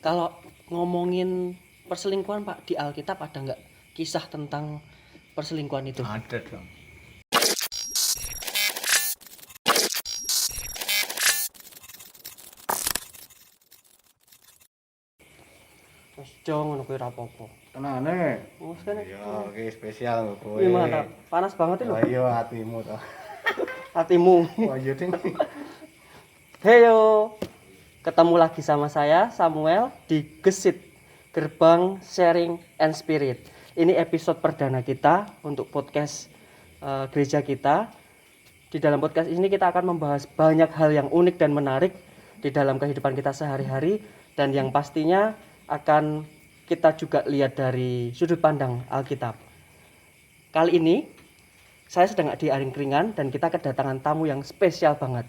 Kalau ngomongin perselingkuhan Pak, di Alkitab ada nggak kisah tentang perselingkuhan itu? Ada dong. Wis jo ngono kuwi ora apa-apa. Tenane. Wes kene. Iya, iki spesial kowe. Wih mantap. Panas banget itu. Oh iya hatimu to. Hatimu. Oh iya ding. Heyo. Ketemu lagi sama saya Samuel di Gesit Gerbang Sharing and Spirit. Ini episode perdana kita untuk podcast gereja kita. Di dalam podcast ini kita akan membahas banyak hal yang unik dan menarik di dalam kehidupan kita sehari-hari, dan yang pastinya akan kita juga lihat dari sudut pandang Alkitab. Kali ini saya sedang di Aringkringan dan kita kedatangan tamu yang spesial banget.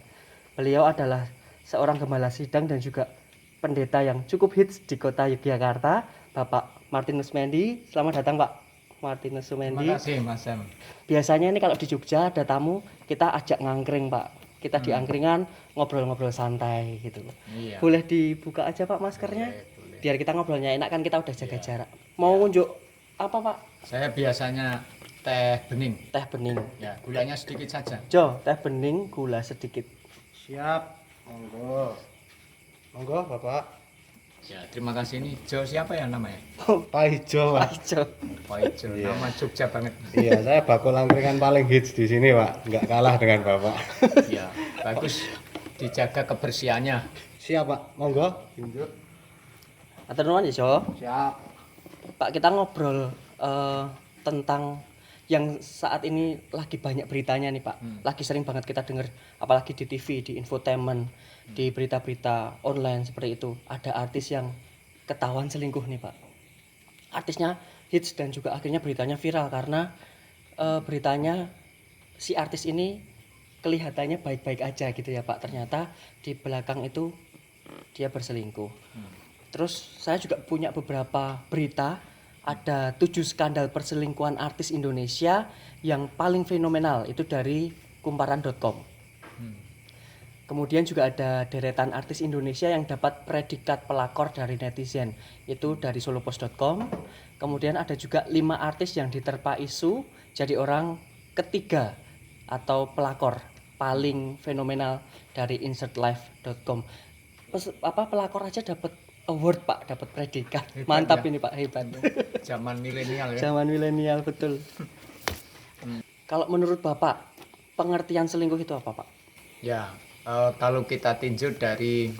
Beliau adalah seorang gembala sidang dan juga pendeta yang cukup hits di kota Yogyakarta, Bapak Martinus Sumendi. Selamat datang Pak Martinus Sumendi. Terima kasih Mas Sam. Biasanya ini kalau di Jogja ada tamu, kita ajak ngangkring Pak. Kita di angkringan ngobrol-ngobrol santai gitu. Iya. Boleh dibuka aja Pak maskernya? Boleh. Biar kita ngobrolnya enak, kan kita udah jaga jarak. Mau ngunjuk apa Pak? Saya biasanya teh bening. Teh bening. Ya, gulanya sedikit saja. Jo, teh bening, gula sedikit. Siap. Monggo. Monggo, Bapak. Ya, terima kasih. Ini Jo siapa ya namanya? Pak Ijo, Pak. Jo. Pak Ijo. Iya. Nama Jogja banget. Iya, saya bakul angkringan paling hits di sini, Pak. Nggak kalah dengan Bapak. Iya, bagus. Dijaga kebersihannya. Siap, Pak. Monggo. Tunjuk. Atur nuwun ya, Jo. Siap. Pak, kita ngobrol tentang yang saat ini lagi banyak beritanya nih Pak. Lagi sering banget kita dengar, apalagi di TV, di infotainment, di berita-berita online seperti itu. Ada artis yang ketahuan selingkuh nih Pak. Artisnya hits dan juga akhirnya beritanya viral karena beritanya si artis ini kelihatannya baik-baik aja gitu ya Pak. Ternyata di belakang itu dia berselingkuh. Terus saya juga punya beberapa berita. Ada 7 skandal perselingkuhan artis Indonesia yang paling fenomenal, itu dari kumparan.com. Kemudian juga ada deretan artis Indonesia yang dapat predikat pelakor dari netizen, itu dari solopost.com. Kemudian ada juga 5 artis yang diterpa isu jadi orang ketiga atau pelakor paling fenomenal dari insertlife.com. Pelakor aja dapat award Pak, dapat predikat. Hebat, Mantap ya. Ini Pak, hebat. Zaman milenial ya. Zaman milenial betul. Kalau menurut Bapak, pengertian selingkuh itu apa Pak? Ya, kalau kita tinjau dari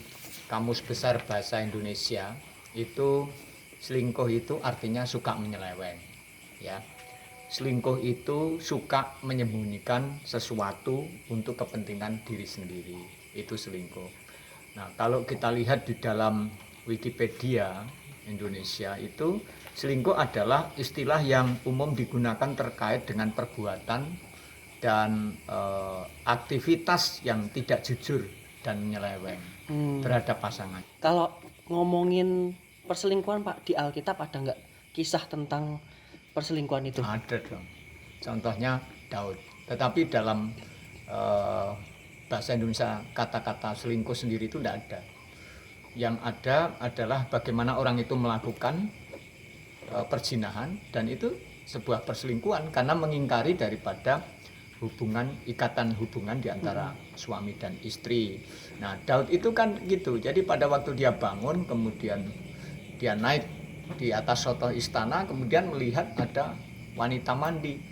Kamus Besar Bahasa Indonesia, itu selingkuh itu artinya suka menyeleweng. Ya, selingkuh itu suka menyembunyikan sesuatu untuk kepentingan diri sendiri. Itu selingkuh. Nah, kalau kita lihat di dalam Wikipedia Indonesia, itu selingkuh adalah istilah yang umum digunakan terkait dengan perbuatan dan aktivitas yang tidak jujur dan menyeleweng terhadap pasangan. Kalau ngomongin perselingkuhan Pak, di Alkitab ada nggak kisah tentang perselingkuhan itu? Ada dong. Contohnya Daud. Tetapi dalam bahasa Indonesia kata-kata selingkuh sendiri itu tidak ada. Yang ada adalah bagaimana orang itu melakukan perzinahan, dan itu sebuah perselingkuhan karena mengingkari daripada ikatan hubungan di antara suami dan istri. Nah, Daud itu kan gitu. Jadi pada waktu dia bangun, kemudian dia naik di atas soto istana, kemudian melihat ada wanita mandi,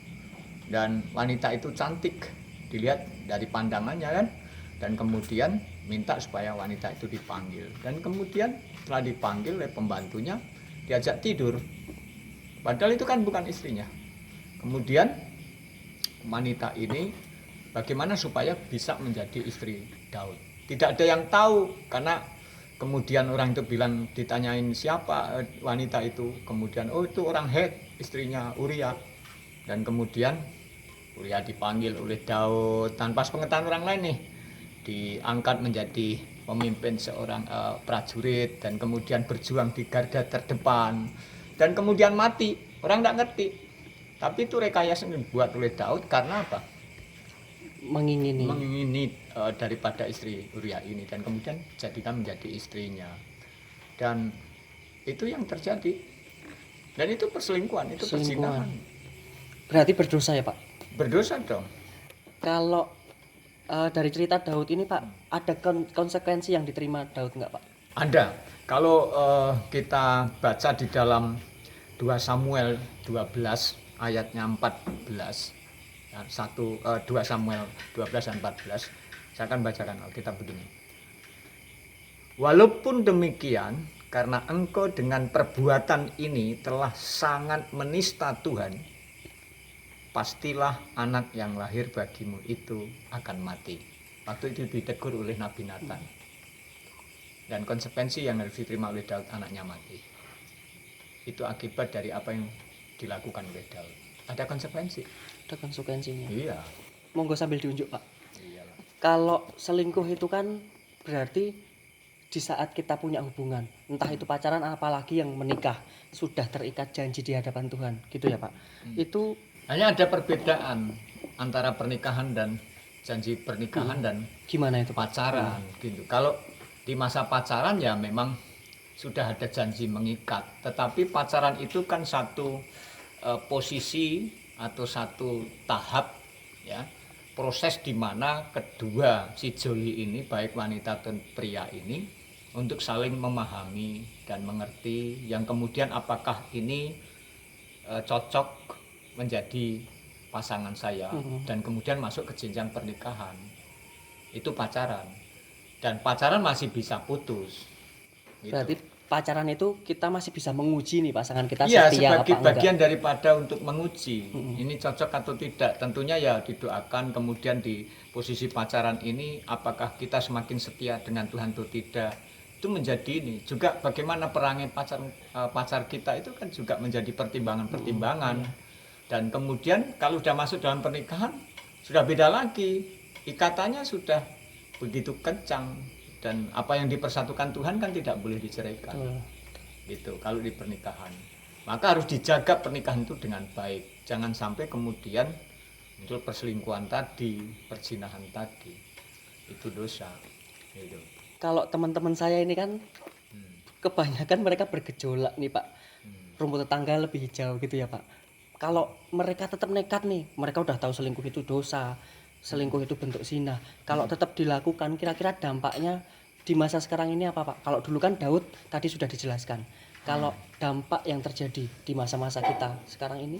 dan wanita itu cantik dilihat dari pandangannya kan, dan kemudian minta supaya wanita itu dipanggil, dan kemudian setelah dipanggil oleh pembantunya diajak tidur, padahal itu kan bukan istrinya. Kemudian wanita ini bagaimana supaya bisa menjadi istri Daud, tidak ada yang tahu, karena kemudian orang itu bilang, ditanyain siapa wanita itu, kemudian oh itu orang Het, istrinya Uria, dan kemudian Uria dipanggil oleh Daud tanpa sepengetahuan orang lain nih, diangkat menjadi pemimpin seorang prajurit, dan kemudian berjuang di garda terdepan, dan kemudian mati. Orang tidak ngerti, tapi itu rekayasa yang dibuat oleh Daud karena apa? Mengingini daripada istri Uria ini, dan kemudian jadikan menjadi istrinya. Dan Itu yang terjadi. Dan itu perselingkuhan, itu Perselingkuhan. perzinahan. Berarti berdosa ya Pak? Berdosa dong. Kalau dari cerita Daud ini Pak, ada konsekuensi yang diterima Daud nggak Pak? Ada. Kalau kita baca di dalam 2 Samuel 12 ayatnya 14, ya, 2 Samuel 12 dan 14, saya akan bacakan Alkitab begini. Walaupun demikian, karena engkau dengan perbuatan ini telah sangat menista Tuhan, pastilah anak yang lahir bagimu itu akan mati. Waktu itu ditegur oleh Nabi Nathan. Dan konsekuensi yang harus diterima oleh Daud, anaknya mati. Itu akibat dari apa yang dilakukan oleh Daud. Ada konsekuensi. Ada konsekuensinya. Iya. Monggo sambil diunjuk Pak. Iyalah. Kalau selingkuh itu kan berarti di saat kita punya hubungan, entah itu pacaran apalagi yang menikah, sudah terikat janji di hadapan Tuhan, gitu ya Pak. Itu Hanya ada perbedaan antara pernikahan dan janji pernikahan dan gimana itu Pak? pacaran gitu. Kalau di masa pacaran ya memang sudah ada janji mengikat, tetapi pacaran itu kan satu posisi atau satu tahap, ya, proses di mana kedua si joli ini, baik wanita dan pria ini, untuk saling memahami dan mengerti, yang kemudian apakah ini cocok menjadi pasangan saya, dan kemudian masuk ke jenjang pernikahan. Itu pacaran, dan pacaran masih bisa putus gitu. Berarti pacaran itu kita masih bisa menguji nih pasangan kita Iya, setia sebagai apa enggak. bagian daripada untuk menguji ini cocok atau tidak. Tentunya ya didoakan, kemudian di posisi pacaran ini apakah kita semakin setia dengan Tuhan atau tidak. Itu menjadi ini juga bagaimana perangai pacar kita itu kan juga menjadi pertimbangan-pertimbangan. Dan kemudian kalau sudah masuk dalam pernikahan sudah beda lagi, ikatannya sudah begitu kencang, dan apa yang dipersatukan Tuhan kan tidak boleh diceraikan. Betul. Gitu kalau di pernikahan. Maka harus dijaga pernikahan itu dengan baik. Jangan sampai kemudian muncul perselingkuhan tadi, perzinahan tadi. Itu dosa. Gitu. Kalau teman-teman saya ini kan kebanyakan mereka bergejolak nih Pak. Rumput tetangga lebih hijau gitu ya Pak. Kalau mereka tetap nekat nih, mereka udah tahu selingkuh itu dosa, selingkuh itu bentuk zina. Kalau tetap dilakukan, kira-kira dampaknya di masa sekarang ini apa Pak? Kalau dulu kan Daud tadi sudah dijelaskan. Kalau dampak yang terjadi di masa-masa kita sekarang ini,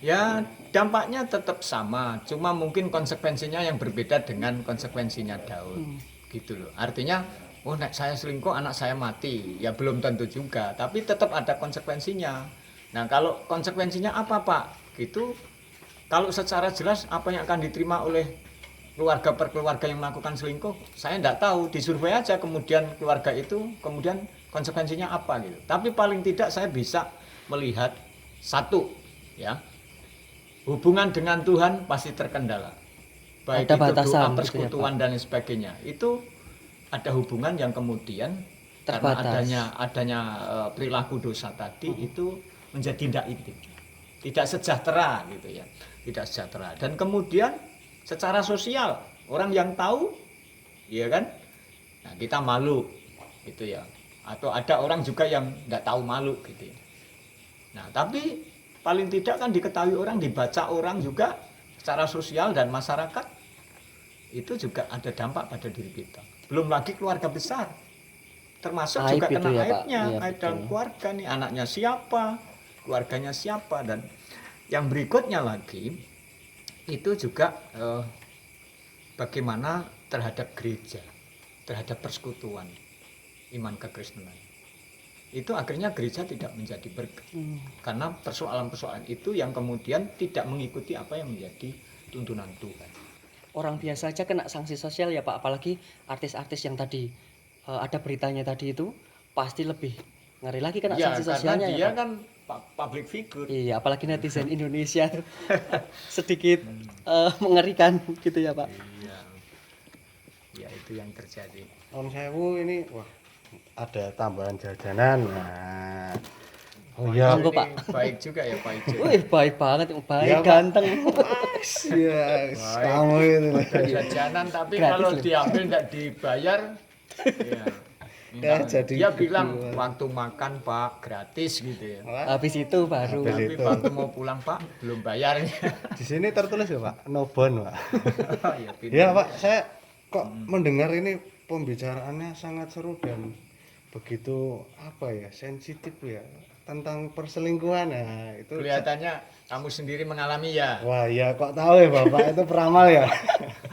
Ya, dampaknya tetap sama, cuma mungkin konsekuensinya yang berbeda dengan konsekuensinya Daud. Gitu loh. Artinya, oh nek saya selingkuh anak saya mati, ya belum tentu juga, tapi tetap ada konsekuensinya. Nah, kalau konsekuensinya apa Pak? Gitu. Kalau secara jelas apa yang akan diterima oleh keluarga per keluarga yang melakukan selingkuh, saya tidak tahu. Disurvei aja kemudian keluarga itu, kemudian konsekuensinya apa gitu. Tapi paling tidak saya bisa melihat satu, ya, hubungan dengan Tuhan pasti terkendala. Baik Ada itu batasan doa gitu ya, persekutuan dan lain sebagainya. Itu ada hubungan yang kemudian karena Terbatas. adanya perilaku dosa tadi itu menjadi tidak intim, tidak sejahtera gitu ya, tidak sejahtera. Dan kemudian secara sosial orang yang tahu, ya kan, nah kita malu gitu ya, atau ada orang juga yang tidak tahu malu gitu ya. Nah tapi paling tidak kan diketahui orang, dibaca orang juga secara sosial dan masyarakat, itu juga ada dampak pada diri kita. Belum lagi keluarga besar, termasuk Aib juga itu kena ya, Pak. aibnya, Iya, aib dalam betul. keluarga nih, anaknya siapa, keluarganya siapa. Dan yang berikutnya lagi itu juga bagaimana terhadap gereja, terhadap persekutuan iman kekristenan. Itu akhirnya gereja tidak menjadi berkat, karena persoalan-persoalan itu yang kemudian tidak mengikuti apa yang menjadi tuntunan Tuhan. orang biasa aja kena sanksi sosial ya Pak, apalagi artis-artis yang tadi ada beritanya tadi itu pasti lebih ngeri lagi kena Ya, sanksi karena sosialnya dia ya Pak. kan public figure. Iya, apalagi netizen Indonesia tuh sedikit mengerikan gitu ya Pak. Iya. Ya, itu yang terjadi. Tahun 1000 ini wah ada tambahan jajanan. Nah. Oh iya. Monggo, Ini Pak. baik juga ya Pak Ijo. Wih, baik banget, baik Iya, Pak. ganteng. Yes, Baik. kamu itu. Ada jajanan tapi Gratis kalau loh. diambil tidak dibayar, ya Ya, jadi Dia bilang kedua. waktu makan Pak gratis gitu ya. Habis itu baru Habis Tapi itu. waktu mau pulang Pak belum bayar. Di sini tertulis ya Pak, no bond Pak. Ya, pinter. Ya Pak, saya kok mendengar ini pembicaraannya sangat seru dan begitu apa ya, sensitif ya tentang perselingkuhan ya itu. Kelihatannya kamu sendiri mengalami ya. Wah ya kok tahu ya Bapak itu peramal ya.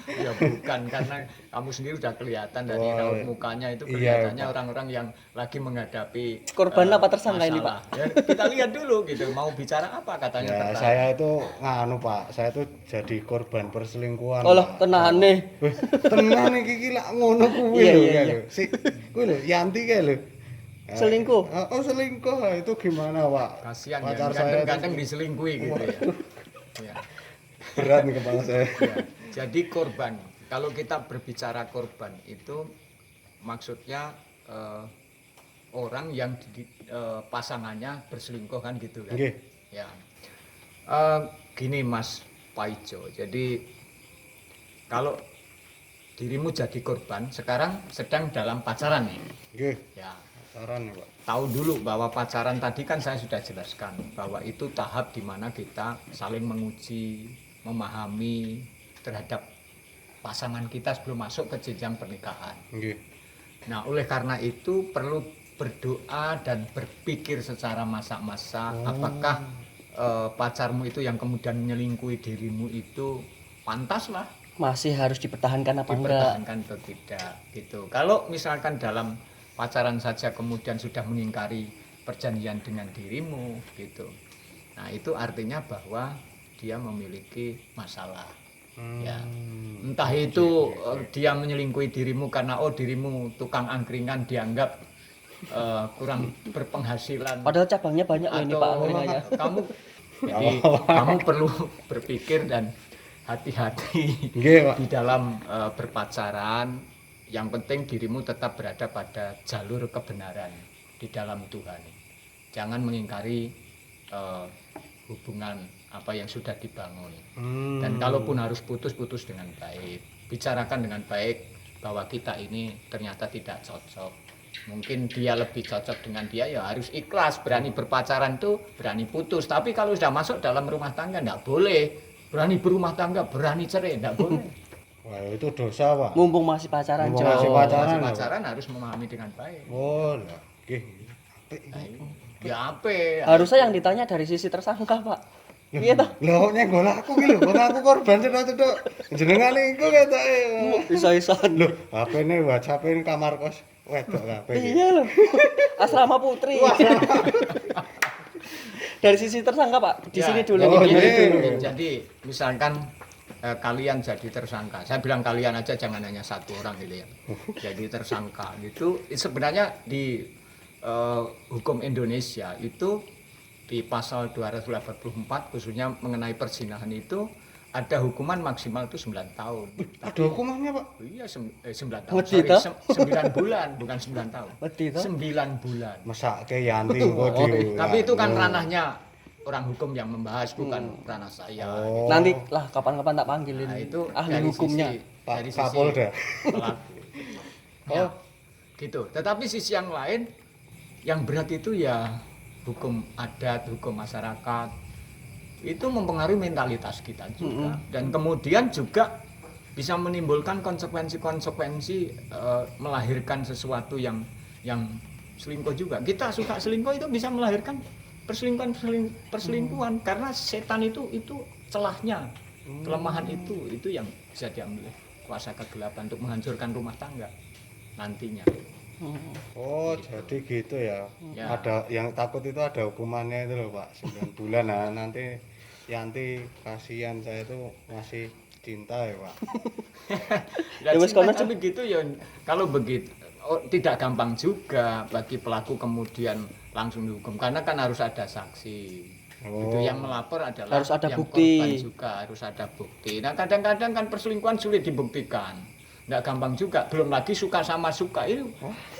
Ya bukan, karena kamu sendiri udah kelihatan dari Wah, raut mukanya itu iya, kelihatannya Pak. orang-orang yang lagi menghadapi korban apa tersangka ini, masalah. Ya, kita lihat dulu gitu, mau bicara apa katanya Ya tertarik. saya itu nganu Pak, saya itu jadi korban perselingkuhan. oh Pak. tenan nih. Wih, tenan iki iki lak ngono kuwi Iya, lho iya, ya iya. lho. Si kuwi lho Yanti kae lho. Selingkuh? Oh selingkuh lah, itu gimana Pak? Kasihan ya, Pacar saya ganteng-ganteng itu diselingkuhi gitu ya. Ya. berat nih kepala saya. Ya, jadi korban, kalau kita berbicara korban itu maksudnya orang yang pasangannya berselingkuh kan gitu kan. Nggih. Ya. Gini Mas Paijo, jadi kalau dirimu jadi korban, sekarang sedang dalam pacaran nih. Nggih, Ya, saran ya Pak. tahu dulu bahwa pacaran tadi kan saya sudah jelaskan bahwa itu tahap di mana kita saling menguji, memahami terhadap pasangan kita sebelum masuk ke jenjang pernikahan. Nggih. Nah, oleh karena itu perlu berdoa dan berpikir secara masak-masak apakah pacarmu itu yang kemudian menyelingkuhi dirimu itu pantas lah Masih harus dipertahankan apa enggak? dipertahankan atau tidak gitu. Kalau misalkan dalam pacaran saja kemudian sudah mengingkari perjanjian dengan dirimu gitu. Nah, itu artinya bahwa dia memiliki masalah. Ya. Entah itu dia menyelingkuhi dirimu karena dirimu tukang angkringan dianggap kurang berpenghasilan Padahal cabangnya banyak loh ini Pak angkringannya. kamu jadi kamu perlu berpikir dan hati-hati Nggih, Pak. di dalam berpacaran. Yang penting dirimu tetap berada pada jalur kebenaran di dalam Tuhan. Jangan mengingkari hubungan apa yang sudah dibangun. Dan kalaupun harus putus dengan baik. Bicarakan dengan baik bahwa kita ini ternyata tidak cocok. Mungkin dia lebih cocok dengan dia, ya harus ikhlas. Berani berpacaran tuh berani putus. Tapi kalau sudah masuk dalam rumah tangga enggak boleh. Berani berumah tangga, berani cerai, enggak boleh. Wah, itu dosa, Pak. Mumpung masih pacaran Mumpung Jo. masih pacaran. Masih pacaran harus memahami dengan baik. Oh, lah. Nggih. Apik. Ya apa? Harusnya yang ditanya dari sisi tersangka Pak. Iya toh? Lho, nyenggol aku ki lho, kok aku korban cedhak-cedhak. Jenengan iku ketoke. Bisa-isan. Lho, HP-ne WhatsApp-in kamar kos wedok kabeh. iki. Iya loh. Asrama Putri. Dari sisi tersangka Pak, di Ya, sini dulu. oh, di sini iya. dulu. Jadi misalkan kalian jadi tersangka, saya bilang kalian aja, jangan hanya satu orang gitu ya. Jadi tersangka gitu, sebenarnya di hukum Indonesia itu di pasal 284 khususnya mengenai perzinahan itu ada hukuman maksimal itu 9 tahun. Ada hukumannya, Pak. Iya, 9 tahun. Wedi Sorry, toh? 9 bulan, bukan 9 tahun. Wedi toh? 9 bulan. Mesake Yanti kok di. Tapi itu kan ranahnya orang hukum yang membahas, bukan ranah saya. Oh. Nanti lah kapan-kapan tak panggilin Nah, itu ahli dari hukumnya. Pak dari Kapolda. pelaku. Ya, gitu. Tetapi sisi yang lain yang berat itu ya hukum adat, hukum masyarakat. Itu mempengaruhi mentalitas kita juga. Dan kemudian juga bisa menimbulkan konsekuensi-konsekuensi melahirkan sesuatu yang selingkuh juga. Kita suka selingkuh itu bisa melahirkan perselingkuhan karena setan itu celahnya, kelemahan itu yang bisa diambil kuasa kegelapan untuk menghancurkan rumah tangga nantinya. Oh, jadi gitu ya. Ya. Ada yang takut itu ada hukumannya itu loh, Pak. 9 bulan. Nah, nanti Yanti kasihan saya itu masih cinta ya, Pak. Ya, Ya, wes, cinta kono, kan begitu ya. Kalau begitu tidak gampang juga bagi pelaku kemudian langsung dihukum karena kan harus ada saksi. Oh. Itu yang melapor adalah Harus ada yang bukti. korban juga harus ada bukti. Nah, kadang-kadang kan perselingkuhan sulit dibuktikan. Nggak gampang juga, belum lagi suka sama suka itu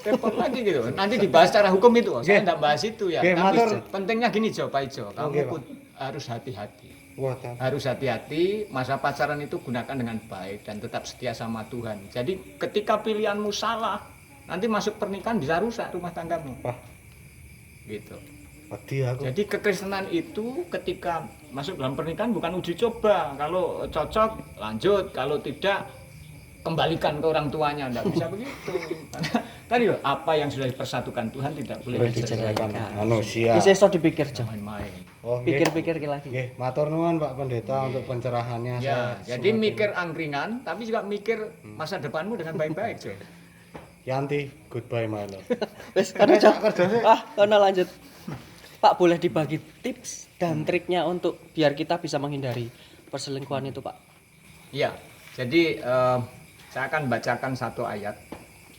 repot lagi gitu. Nanti dibahas secara hukum itu, saya nggak bahas itu ya. Oke, Tapi matur. pentingnya gini Jo, Pak Ijo, kamu Oke, Pak. harus hati-hati. Wah, Harus hati-hati, masa pacaran itu gunakan dengan baik dan tetap setia sama Tuhan. Jadi ketika pilihanmu salah, nanti masuk pernikahan bisa rusak rumah tanggamu. Wah, Gitu. wedi aku. Jadi kekristenan itu ketika masuk dalam pernikahan bukan uji coba. Kalau cocok lanjut, kalau tidak kembalikan ke orang tuanya. Enggak bisa begitu. Karena tadi loh, apa yang sudah dipersatukan Tuhan tidak boleh Boleh diceraikan. diceraikan manusia. Bisa so dipikir, Jo. Main-main. Oh, nggih. Pikir-pikir lagi. Nggih, matur nuwun Pak Pendeta untuk pencerahannya. Ya, Saya jadi semakin- mikir angkringan, tapi juga mikir masa depanmu dengan baik-baik, Jo. Yanti, goodbye my love. Wes, kan Jo. kerja sih. Kono lanjut. Pak, boleh dibagi tips dan triknya untuk biar kita bisa menghindari perselingkuhan itu, Pak? Iya, jadi saya akan bacakan satu ayat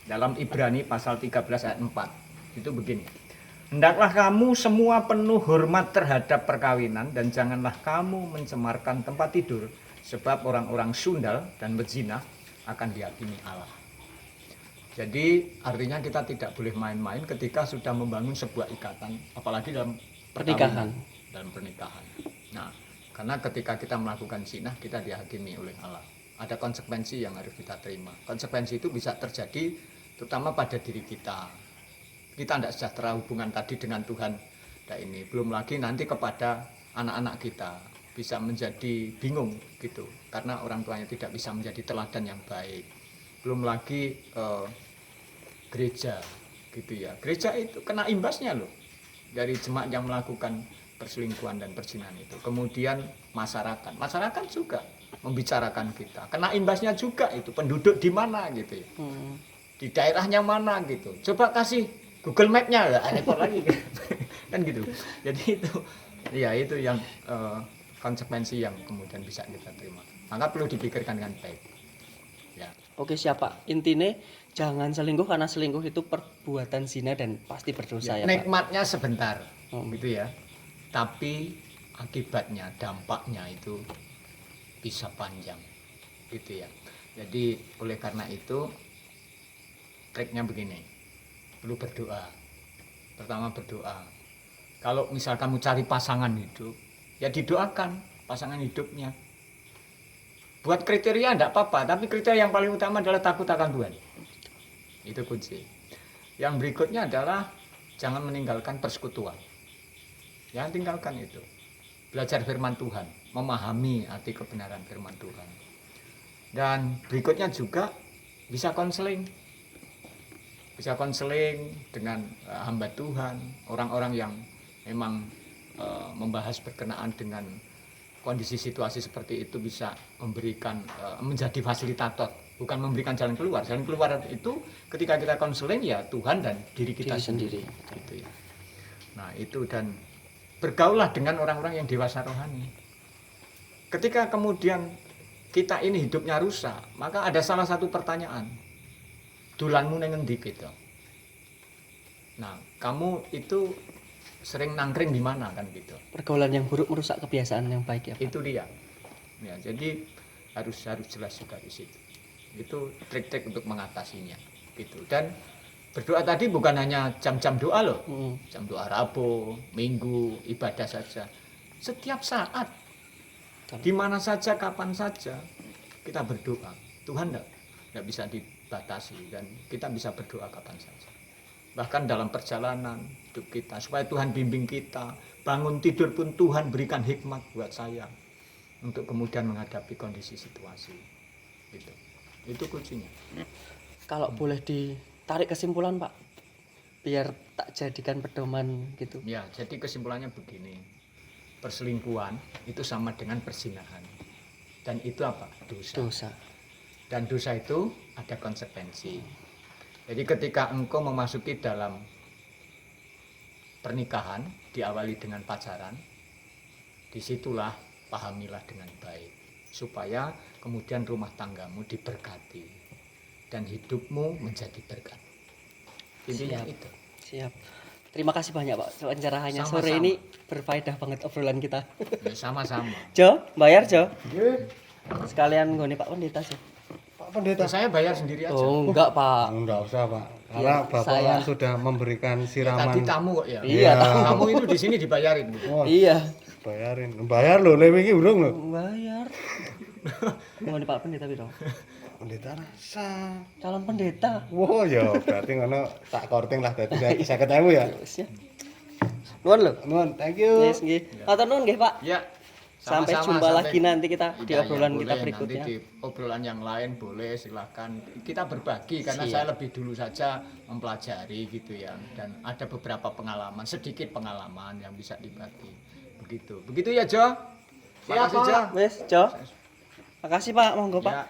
dalam Ibrani pasal 13 ayat 4. Itu begini. Hendaklah kamu semua penuh hormat terhadap perkawinan dan janganlah kamu mencemarkan tempat tidur sebab orang-orang sundal dan berzina akan dihakimi Allah. Jadi artinya kita tidak boleh main-main ketika sudah membangun sebuah ikatan, apalagi dalam Pernikahan. perkawinan, dalam pernikahan. Nah, karena ketika kita melakukan zina kita dihakimi oleh Allah. Ada konsekuensi yang harus kita terima. Konsekuensi itu bisa terjadi terutama pada diri kita. Kita tidak sejahtera hubungan tadi dengan Tuhan. Nah, ini belum lagi nanti kepada anak-anak kita bisa menjadi bingung gitu karena orang tuanya tidak bisa menjadi teladan yang baik. Belum lagi gereja gitu ya. Gereja itu kena imbasnya loh dari jemaat yang melakukan perselingkuhan dan perzinahan itu. Kemudian masyarakat juga membicarakan kita. Kena imbasnya juga itu penduduk di mana gitu ya. Di daerahnya mana gitu. Coba kasih Google Map-nya lah, repot lagi kan gitu. Jadi itu yang konsekuensi yang kemudian bisa kita terima. Maka perlu dipikirkan dengan baik. Ya. Oke, siapa? Intinya jangan selingkuh karena selingkuh itu perbuatan zina dan pasti berdosa ya, Pak. Nikmatnya sebentar, gitu ya. Tapi akibatnya, dampaknya itu bisa panjang, gitu ya. Jadi oleh karena itu triknya begini, perlu berdoa. Pertama berdoa. Kalau misal kamu cari pasangan hidup, ya didoakan pasangan hidupnya. Buat kriteria enggak apa-apa, tapi kriteria yang paling utama adalah takut akan Tuhan. Itu kunci. Yang berikutnya adalah jangan meninggalkan persekutuan. Ya, tinggalkan itu. Belajar firman Tuhan, memahami arti kebenaran firman Tuhan. Dan berikutnya juga bisa konseling. Bisa konseling dengan hamba Tuhan, orang-orang yang memang membahas berkenaan dengan kondisi situasi seperti itu bisa memberikan menjadi fasilitator, bukan memberikan jalan keluar. Jalan keluar itu ketika kita konseling ya Tuhan dan diri kita sendiri. Gitu ya. Nah itu, dan bergaullah dengan orang-orang yang dewasa rohani. Ketika kemudian kita ini hidupnya rusak, maka ada salah satu pertanyaan, dulanmu nang endi gitu. Nah kamu itu sering nangkring di mana kan gitu. Pergaulan yang buruk merusak kebiasaan yang baik ya, Pak. Itu dia. Ya, jadi harus jelas juga di situ. Itu trik-trik untuk mengatasinya gitu. Dan berdoa tadi bukan hanya jam-jam doa loh. Jam doa Rabu, Minggu, ibadah saja. Setiap saat, di mana saja, kapan saja kita berdoa. Tuhan enggak bisa dibatasi dan kita bisa berdoa kapan saja. Bahkan dalam perjalanan hidup kita, supaya Tuhan bimbing kita. Bangun tidur pun Tuhan berikan hikmat buat saya untuk kemudian menghadapi kondisi situasi. Gitu. Itu kuncinya. Kalau boleh ditarik kesimpulan, Pak, biar tak jadikan pedoman gitu. Ya, jadi kesimpulannya begini. Perselingkuhan itu sama dengan perzinahan. Dan itu apa? Dosa. Dan dosa itu ada konsekuensi. Jadi ketika engkau memasuki dalam pernikahan, diawali dengan pacaran, disitulah pahamilah dengan baik. Supaya kemudian rumah tanggamu diberkati dan hidupmu menjadi berkat. Intinya itu. Siap. Terima kasih banyak, Pak, pencerahannya. Sama-sama. Sore ini berfaedah banget obrolan kita. Ya, sama-sama. Jo, bayar Jo. Nggih, Sekalian gue Pak Pendeta Jo. Pak Pendeta. Saya bayar sendiri aja. Oh, enggak, Pak. Enggak usah, Pak. Karena Ya, Bapak saya. kan sudah memberikan siraman. Tadi tamu kok ya. Iya, Kamu itu di sini dibayarin. Wah, Iya. bayarin. Bayar lho, lewe iki urung lho. Bayar. Mau Pak Pendeta piro? Pendeta rasa. calon pendeta. Wow ya berarti ngono tak korting lah dadi 50.000 ya. Wis ya. Nuwun lho. Nuwun, thank you. Yes, nggih. Matur nuwun nggih, Pak. Ya. Sampai sama-sama, jumpa sampai- lagi nanti kita di Iya, obrolan ya, kita boleh. berikutnya. Nanti di obrolan yang lain boleh silakan kita berbagi karena Siap. saya lebih dulu saja mempelajari gitu ya dan ada beberapa pengalaman sedikit pengalaman yang bisa dibagi begitu ya Jo. Makasih Jo. Wis, Jo. Makasih Pak, monggo Pak. Ya.